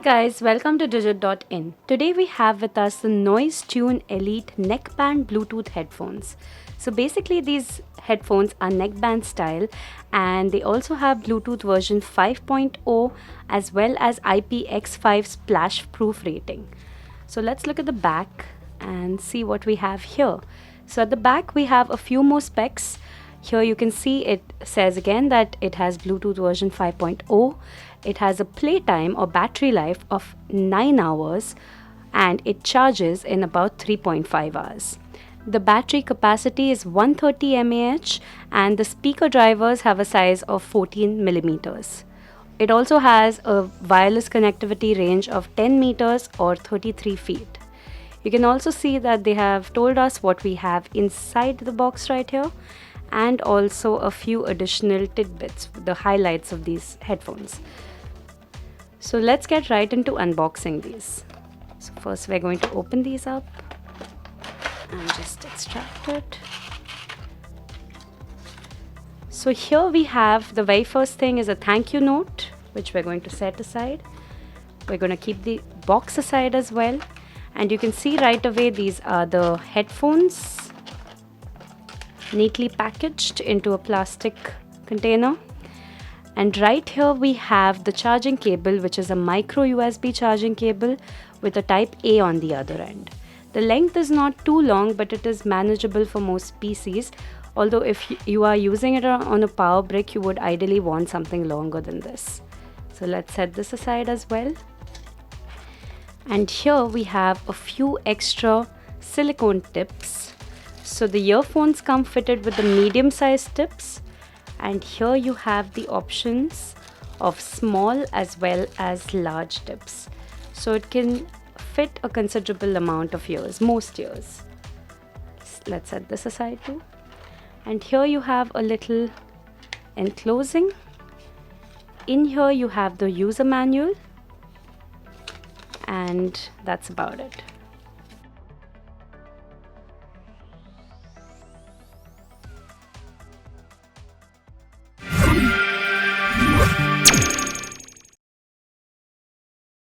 guys, welcome to Digit.in. Today we have with us the Noise Tune Elite Neckband Bluetooth headphones. So basically these headphones are neckband style and they also have Bluetooth version 5.0 as well as IPX5 splash proof rating. So let's look at the back and see what we have here. So at the back we have a few more specs. Here you can see it says again that it has Bluetooth version 5.0. It has a playtime or battery life of 9 hours and it charges in about 3.5 hours. The battery capacity is 130 mAh and the speaker drivers have a size of 14 millimeters. It also has a wireless connectivity range of 10 meters or 33 feet. You can also see that they have told us what we have inside the box right here, and also a few additional tidbits, the highlights of these headphones. So let's get right into unboxing these. So first we're going to open these up and just extract it. So here we have the very first thing is a thank you note, which we're going to set aside. We're going to keep the box aside as well. And you can see right away these are the headphones, neatly packaged into a plastic container. And right here we have the charging cable, which is a micro USB charging cable with a type A on the other end. The length is not too long, but it is manageable for most PCs, although if you are using it on a power brick, you would ideally want something longer than this. So let's set this aside as well. And here we have a few extra silicone tips. So the earphones come fitted with the medium sized tips, and here you have the options of small as well as large tips. So it can fit a considerable amount of ears, most ears. Let's set this aside too. And here you have a little enclosing. In here you have the user manual, and that's about it.